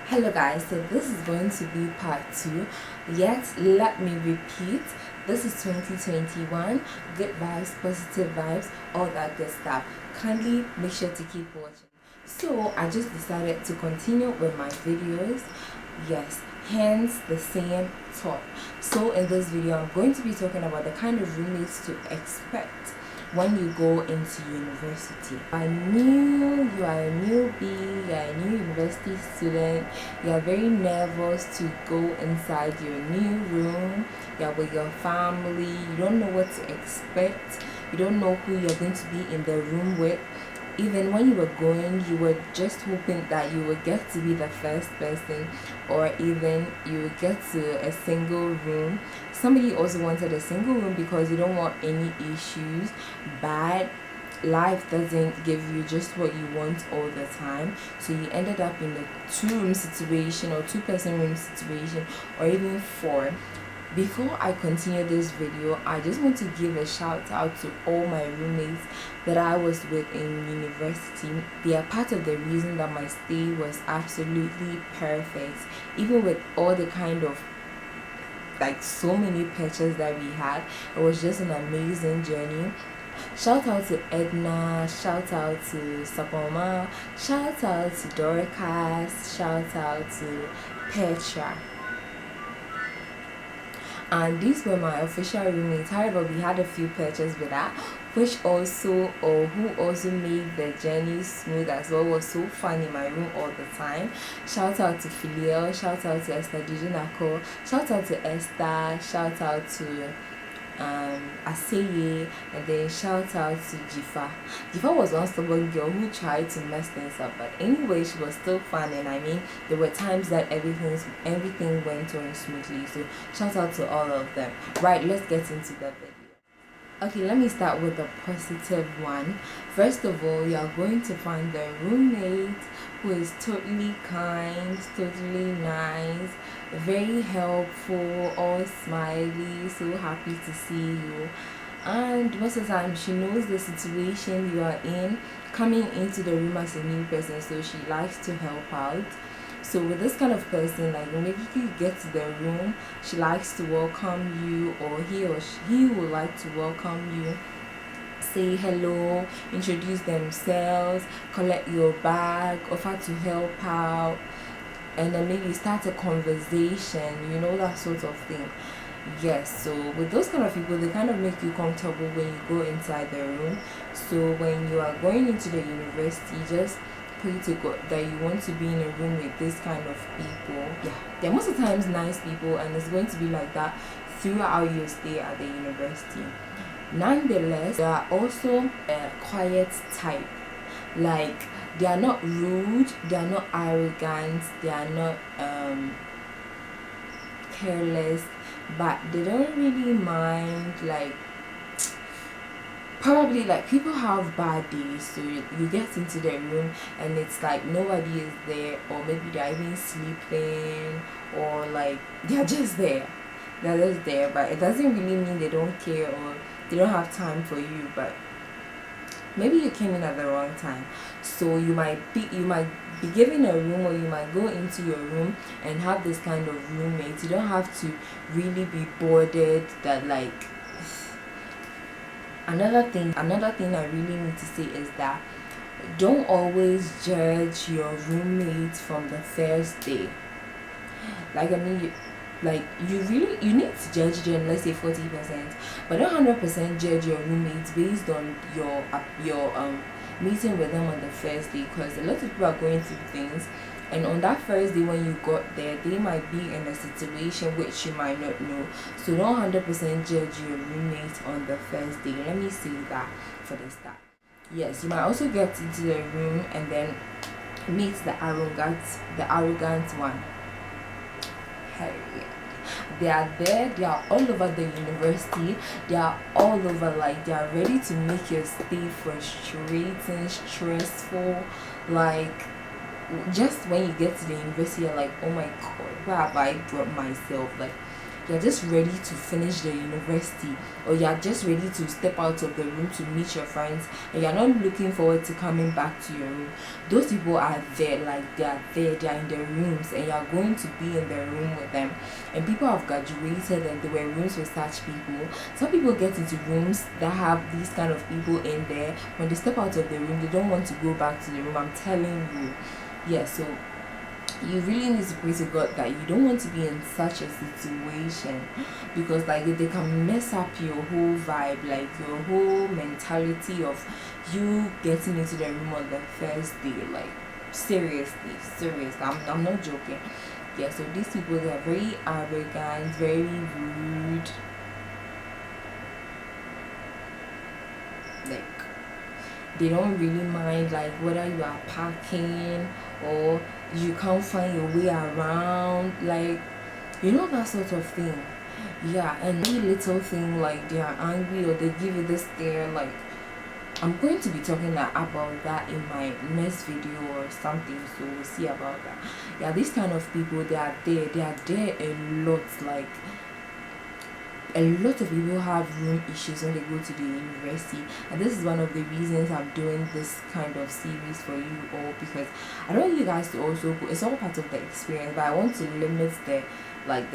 Hello guys, so this is going to be part 2. Yet let me repeat, this is 2021, good vibes, positive vibes, all that good stuff. Kindly make sure to keep watching. So I just decided to continue with my videos. Yes, hence the same thought. So in this video I'm going to be talking about the kind of roommates to expect when you go into university. You are a newbie, you are a new university student, you are very nervous to go inside your new room, you are with your family, you don't know what to expect, you don't know who you're going to be in the room with. Even when you were going, you were just hoping that you would get to be the first person, or even you would get to a single room. Somebody also wanted a single room because you don't want any issues, but life doesn't give you just what you want all the time, so you ended up in a 2-room situation or 2-person room situation, or even 4. Before I continue this video, I just want to give a shout out to all my roommates that I was with in university. They are part of the reason that my stay was absolutely perfect, even with all the kind of so many pictures that we had. It was just an amazing journey. Shout out to Edna, shout out to Sapoma, shout out to Dorcas, shout out to Petra. And these were my official roommates. However, we had a few pictures with that, who also made the journey smooth as well. It was so fun in my room all the time. Shout out to Filiel, shout out to Esther Dijinako, shout out to Esther, shout out to Aseye, and then shout out to Jifa. Jifa was one stubborn girl who tried to mess things up, but anyway, she was still fun, and I mean, there were times that everything went on smoothly. So shout out to all of them. Right, let's get into the video. Okay, let me start with the positive one. First of all, you are going to find the roommate who is totally kind, totally nice, very helpful, all smiley, so happy to see you. And most of the time she knows the situation you are in, coming into the room as a new person, so she likes to help out. So with this kind of person, like when you get to the room, she likes to welcome you, or he would like to welcome you, say hello, introduce themselves, collect your bag, offer to help out, and then maybe start a conversation, that sort of thing. Yes, so with those kind of people, they kind of make you comfortable when you go inside the room. So when you are going into the university, just put it to God that you want to be in a room with this kind of people. Yeah, they're most of the times nice people, and it's going to be like that throughout your stay at the university. Nonetheless, they are also a quiet type. Like, they are not rude, they are not arrogant, they are not careless, but they don't really mind, probably people have bad days, so you get into their room and it's like nobody is there, or maybe they're even sleeping, or they're just there, but it doesn't really mean they don't care or they don't have time for you. But maybe you came in at the wrong time, so you might be given a room, or you might go into your room and have this kind of roommate. You don't have to really be bothered that Another thing I really need to say is that don't always judge your roommate from the first day. You need to judge them, let's say 40%, but don't 100% judge your roommates based on your meeting with them on the first day, because a lot of people are going through things, and on that first day when you got there, they might be in a situation which you might not know. So don't 100% judge your roommate on the first day. Let me say that for the start. Yes, you might also get into the room and then meet the arrogant one. Hey, they are there, they are all over the university, they are all over, they are ready to make your stay frustrating, stressful. Just when you get to the university, you're like, oh my god, where have I brought myself? you're just ready to finish the university, or you're just ready to step out of the room to meet your friends, and you're not looking forward to coming back to your room. Those people are there, like they're in their rooms, and you're going to be in the room with them. And people have graduated and they were rooms with such people. Some people get into rooms that have these kind of people in there. When they step out of the room, they don't want to go back to the room. I'm telling you. Yeah, so you really need to pray to God that you don't want to be in such a situation, because like they can mess up your whole vibe, like your whole mentality of you getting into the room on the first day. Like seriously, I'm not joking. Yeah, so these people, they are very arrogant, very rude. Like they don't really mind like whether you are parking or you can't find your way around, like that sort of thing. Yeah, and any little thing, like they are angry or they give you this stare. Like I'm going to be talking about that in my next video or something, so we'll see about that. Yeah, these kind of people, they are there a lot. Like a lot of people have room issues when they go to the university, and this is one of the reasons I'm doing this kind of series for you all, because I don't want you guys to also go, it's all part of the experience, but I want to limit the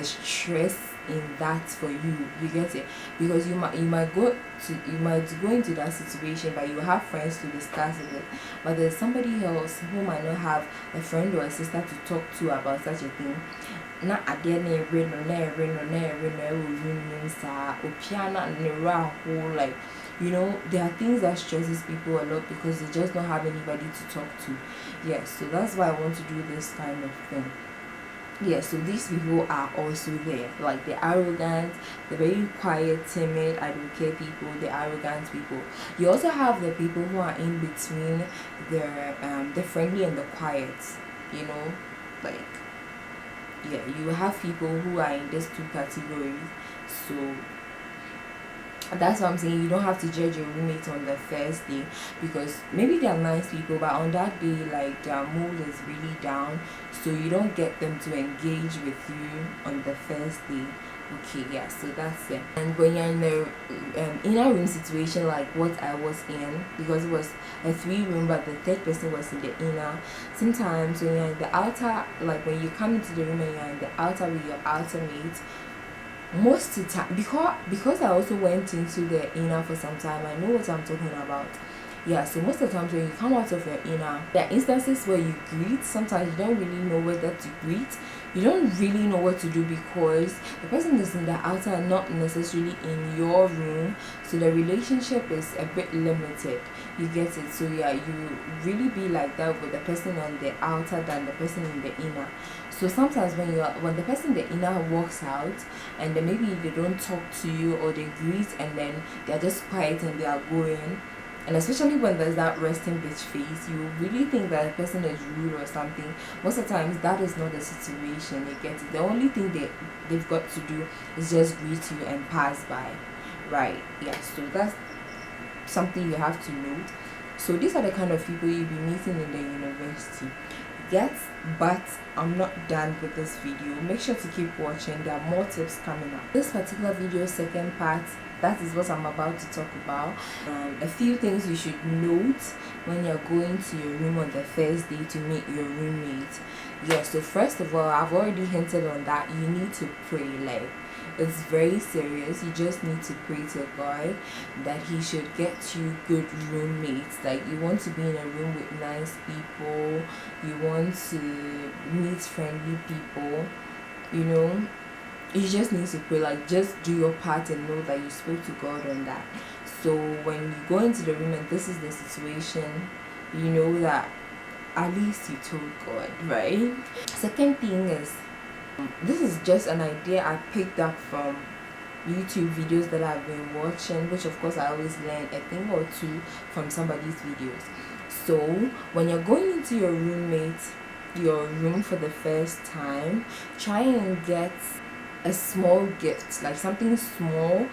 stress in that for you get it, because you might go into that situation, but you have friends to discuss it with, but there's somebody else who might not have a friend or a sister to talk to about such a thing. Not at the end of like there are things that stresses people a lot because they just don't have anybody to talk to. Yeah, so that's why I want to do this kind of thing. Yeah, so these people are also there, like the arrogant, the very quiet, timid, I don't care people, the arrogant people. You also have the people who are in between the friendly and the quiet, like yeah, you have people who are in these two categories. So that's what I'm saying. You don't have to judge your roommate on the first day, because maybe they're nice people, but on that day, like their mood is really down, so you don't get them to engage with you on the first day. Okay, yeah, so that's it. And when you're in the inner room situation, like what I was in, because it was a 3-room, but the third person was in the inner. Sometimes when you're in the outer, like when you come into the room and you're in the outer with your outer mate, most of the time, because I also went into the inner for some time, I know what I'm talking about. Yeah, so most of the times when you come out of your inner, there are instances where you greet. Sometimes you don't really know whether to greet. You don't really know what to do, because the person is in the outer and not necessarily in your room, so the relationship is a bit limited. You get it? So yeah, you really be like that with the person on the outer than the person in the inner. So sometimes when the person in the inner walks out and then maybe they don't talk to you, or they greet and then they're just quiet and they are going, and especially when there's that resting bitch face, you really think that the person is rude or something. Most of the times that is not the situation. You get it? The only thing they've got to do is just greet you and pass by, right? Yeah, so that's something you have to note. So these are the kind of people you'll be meeting in the university. Yes, but I'm not done with this video. Make sure to keep watching. There are more tips coming up. This particular video, second part, that is what I'm about to talk about. A few things you should note when you're going to your room on the first day to meet your roommate. Yeah, so first of all, I've already hinted on that. You need to pray. Like, it's very serious. You just need to pray to God that He should get you good roommates. Like, you want to be in a room with nice people, you want to meet friendly people, you just need to pray. Like, just do your part and know that you spoke to God on that. So when you go into the room and this is the situation, you know that at least you told God, right? Second thing is, this is just an idea I picked up from YouTube videos that I've been watching, which of course I always learn a thing or two from somebody's videos. So when you're going into your room for the first time, try and get a small gift, like something small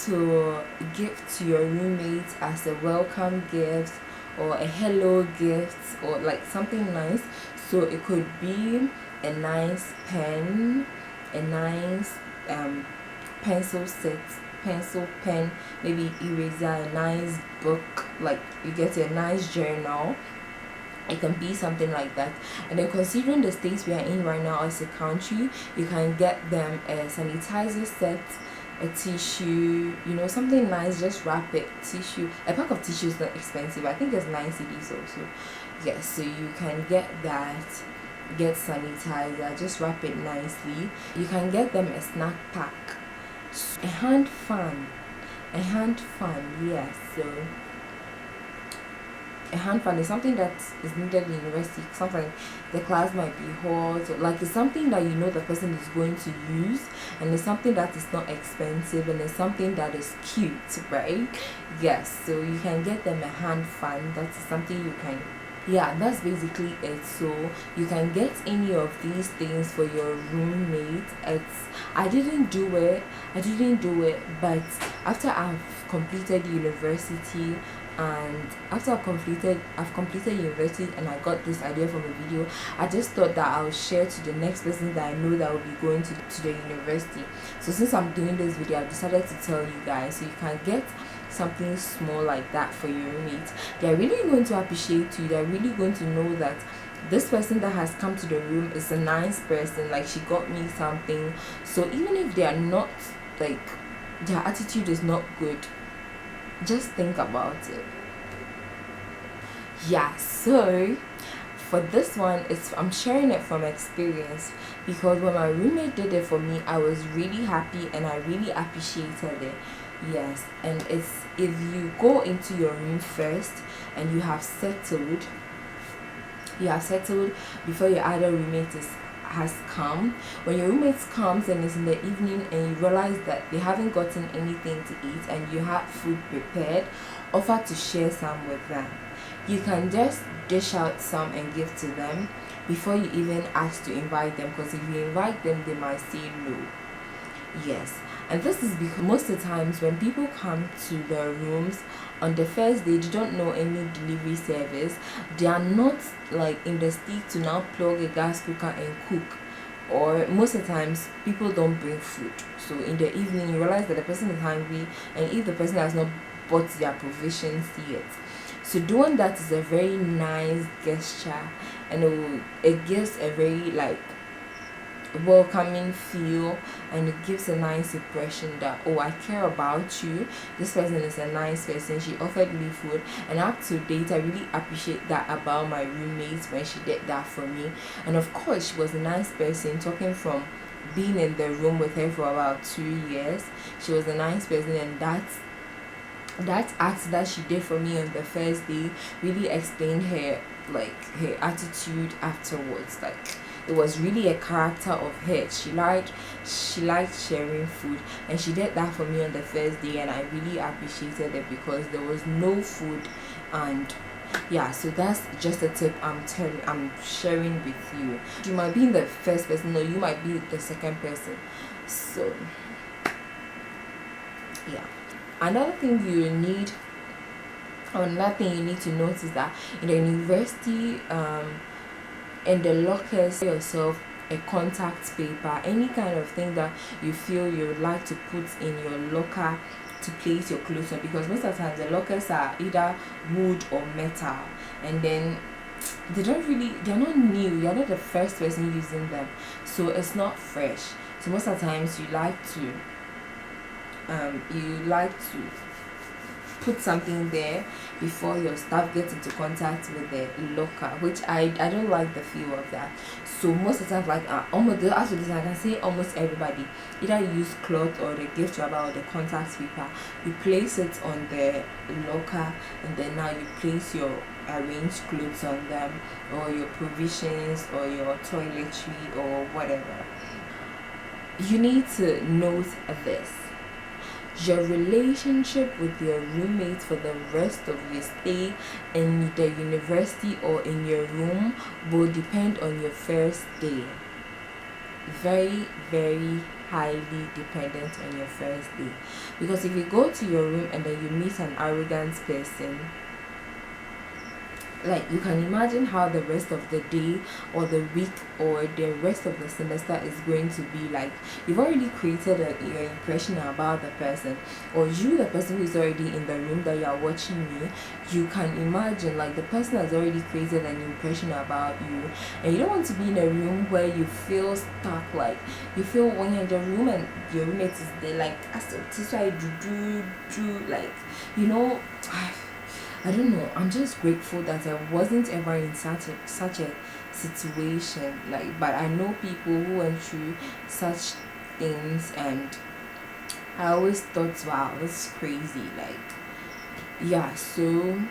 to give to your roommate as a welcome gift, or a hello gift, or like something nice. So it could be a nice pen, a nice pencil set, pencil, pen, maybe eraser, a nice book, like you get a nice journal. It can be something like that. And then considering the states we are in right now as a country, you can get them a sanitizer set, a tissue, something nice. Just wrap it. Tissue, a pack of tissue is not expensive. I think it's 9 cedis also. Yes, so you can get that. Get sanitizer, just wrap it nicely. You can get them a snack pack, a hand fan. Yes, so a hand fan is something that is needed in university. Sometimes the class might be hot, or like it's something that the person is going to use, and it's something that is not expensive, and it's something that is cute, right? Yes, so you can get them a hand fan. That's something you can. Yeah, that's basically it. So you can get any of these things for your roommate. I didn't do it, but after I've completed university, and after I've completed university and I got this idea from a video, I just thought that I'll share to the next person that I know that will be going to the university. So since I'm doing this video, I've decided to tell you guys, so you can get something small like that for your roommate. They're really going to appreciate you. They're really going to know that this person that has come to the room is a nice person, like she got me something. So even if they are not, like, their attitude is not good, just think about it. Yeah, so for this one, I'm sharing it from experience, because when my roommate did it for me, I was really happy and I really appreciated it. Yes, and it's if you go into your room first and you have settled before your other roommate has come. When your roommate comes and it's in the evening and you realize that they haven't gotten anything to eat and you have food prepared, offer to share some with them. You can just dish out some and give to them before you even ask to invite them, because if you invite them, they might say no. Yes, and this is because most of the times when people come to the rooms on the first day, they don't know any delivery service. They are not like in the state to now plug a gas cooker and cook, or most of the times people don't bring food. So in the evening you realize that the person is hungry, and if the person has not bought their provisions yet, so doing that is a very nice gesture, and it gives a very like welcoming feel, and it gives a nice impression that, oh, I care about you, this person is a nice person, she offered me food. And up to date, I really appreciate that about my roommates when she did that for me. And of course, she was a nice person. Talking from being in the room with her for about 2 years, she was a nice person, and that act that she did for me on the first day really explained her attitude afterwards. Like, it was really a character of hers. She liked sharing food, and she did that for me on the first day, and I really appreciated it because there was no food. And yeah, so that's just a tip I'm sharing with you. You might be the first person, or you might be the second person. So yeah, another thing you need to notice is that in the university, in the lockers, yourself a contact paper, any kind of thing that you feel you would like to put in your locker to place your clothes on, because most of the time the lockers are either wood or metal, and then they're not new, you're not the first person using them, so it's not fresh. So most of the times you like to put something there before your staff gets into contact with the locker, which I don't like the feel of that. So most of the time, like almost after this, I can say almost everybody either use cloth or the gift wrapper or the contact paper. You place it on the locker, and then now you place your arranged clothes on them, or your provisions, or your toiletry, or whatever. You need to note this: your relationship with your roommate for the rest of your stay in the university or in your room will depend on your first day. Very, very highly dependent on your first day. Because if you go to your room and then you meet an arrogant person, like you can imagine how the rest of the day or the week or the rest of the semester is going to be like. You've already created your impression about the person, or you, the person who is already in the room that you are watching me. You can imagine like the person has already created an impression about you, and you don't want to be in a room where you feel stuck. Like you feel when you're in the room and your roommate is there, like this why do like, you know. I don't know. I'm just grateful that I wasn't ever in such a situation. Like, but I know people who went through such things, and I always thought, wow, that's crazy. Like, yeah. So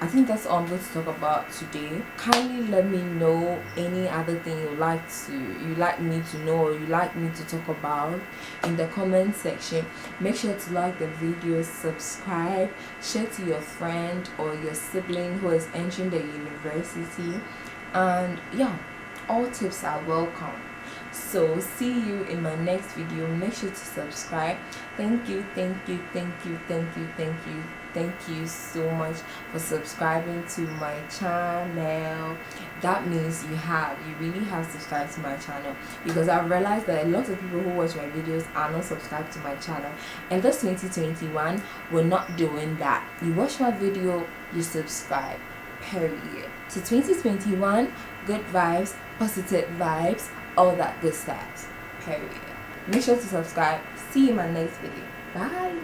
I think that's all I'm going to talk about today. Kindly let me know any other thing you like me to know, or you like me to talk about in the comment section. Make sure to like the video, subscribe, share to your friend or your sibling who is entering the university, and yeah, all tips are welcome. So see you in my next video. Make sure to subscribe. Thank you so much for subscribing to my channel. That means you really have subscribed to my channel, because I've realized that a lot of people who watch my videos are not subscribed to my channel, and this 2021 we're not doing that. You watch my video, you subscribe, period. So 2021, good vibes, positive vibes, all that good stuff, period. Make sure to subscribe. See you in my next video. Bye.